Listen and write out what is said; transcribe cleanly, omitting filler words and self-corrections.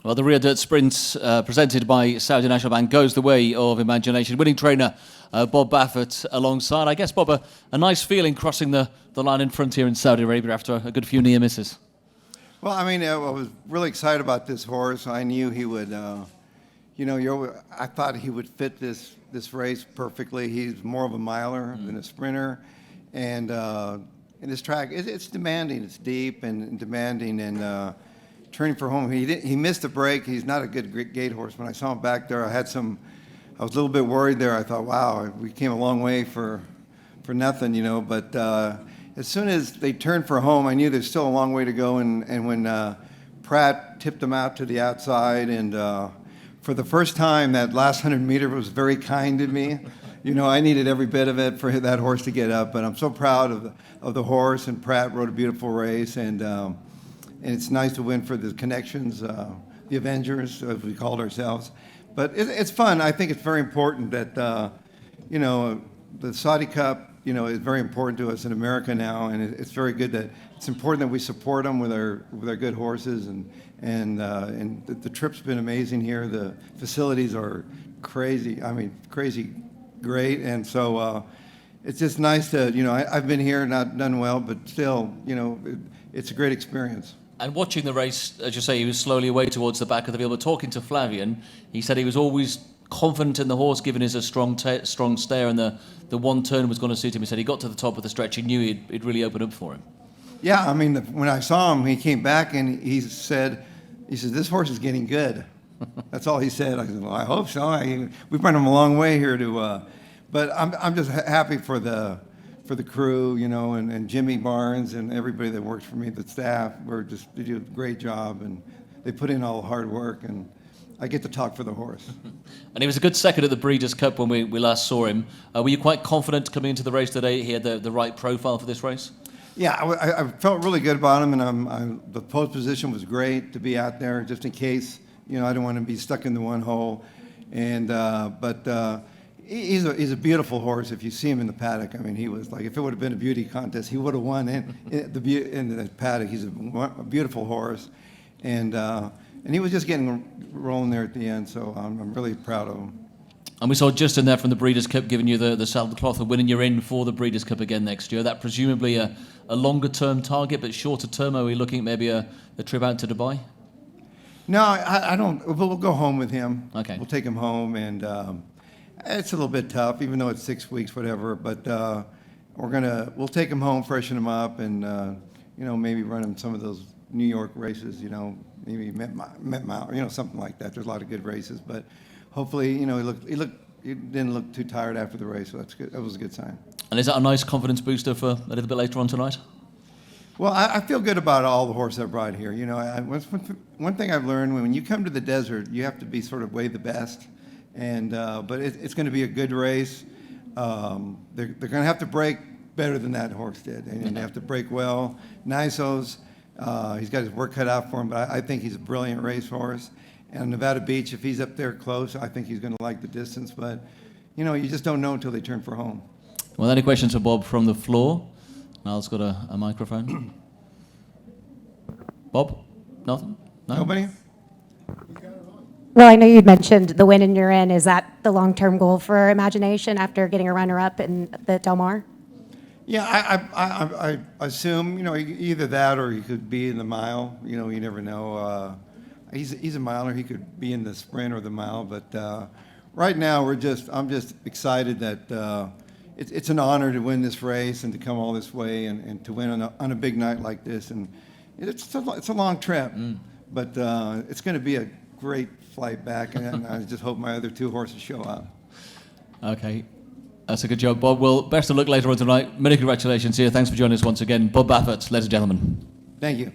Well, the Riyadh Dirt Sprint presented by Saudi National Bank goes the way of imagination. Winning trainer Bob Baffert alongside. I guess, Bob, a nice feeling crossing the line in front here in Saudi Arabia after a good few near misses. Well, I mean, I was really excited about this horse. I knew he would, I thought he would fit this race perfectly. He's more of a miler than a sprinter. And in this track, it's demanding. It's deep and demanding. And turning for home, he missed a break. He's not a good gate horse. When I saw him back there, I was a little bit worried there. I thought, wow, we came a long way for nothing, But as soon as they turned for home, I knew there's still a long way to go. And when Pratt tipped him out to the outside, and for the first time, that last 100 meter was very kind to me. I needed every bit of it for that horse to get up. But I'm so proud of the horse, and Pratt rode a beautiful race. And it's nice to win for the connections, the Avengers, as we called ourselves. But it's fun. I think it's very important that, the Saudi Cup, is very important to us in America now, and it's very good that it's important that we support them with our good horses, and the trip's been amazing here. The facilities are crazy. I mean, crazy great, and so it's just nice to, I've been here, not done well, but still, it's a great experience. And watching the race, as you say, he was slowly away towards the back of the field. But talking to Flavian, he said he was always confident in the horse, given his a strong stare, and the one turn was going to suit him. He said he got to the top of the stretch, he knew it'd really open up for him. Yeah, I mean, when I saw him, he came back and he said, this horse is getting good. That's all he said. I said, well, I hope so. We've brought him a long way here but I'm just happy for the crew, and Jimmy Barnes and everybody that works for me, the staff, they do a great job, and they put in all the hard work, and I get to talk for the horse. And he was a good second at the Breeders' Cup when we last saw him. Were you quite confident coming into the race today he had the right profile for this race? Yeah, I felt really good about him, and the post position was great to be out there just in case. I didn't want to be stuck in the one hole, and but he's a beautiful horse. If you see him in the paddock, I mean, he was like, if it would have been a beauty contest, he would have won in the paddock. He's a beautiful horse, and he was just getting rolling there at the end. So I'm really proud of him. And we saw Justin there from the Breeders' Cup giving you the saddlecloth of winning you're in for the Breeders' Cup again next year. That presumably a longer term target, but shorter term, are we looking at maybe a trip out to Dubai? No, I don't. We'll go home with him. Okay. We'll take him home, and it's a little bit tough, even though it's 6 weeks, whatever. But we'll take him home, freshen him up, and maybe run him some of those New York races. Maybe Met Mile, something like that. There's a lot of good races, but hopefully, he didn't look too tired after the race, so that's good. That was a good sign. And is that a nice confidence booster for a little bit later on tonight? Well, I feel good about all the horses I've brought here. One thing I've learned, when you come to the desert, you have to be sort of way the best. And but it's going to be a good race. They're going to have to break better than that horse did, and they have to break well. Niso's, he's got his work cut out for him, but I think he's a brilliant racehorse. And Nevada Beach, if he's up there close, I think he's going to like the distance. But you just don't know until they turn for home. Well, any questions for Bob from the floor? Niall's got a microphone. Bob? Nothing? No? Nobody? Well, I know you'd mentioned the win and you're in. Is that the long-term goal for Imagination after getting a runner-up in the Del Mar? Yeah, I assume, either that or he could be in the mile. You never know. He's a miler. He could be in the sprint or the mile. But right now, I'm just excited that it's an honor to win this race and to come all this way and to win on a big night like this. And it's a long trip, but it's going to be a great flight back, and I just hope my other two horses show up. Okay. That's a good job, Bob. Well, best of luck later on tonight. Many congratulations here. Thanks for joining us once again. Bob Baffert, ladies and gentlemen. Thank you.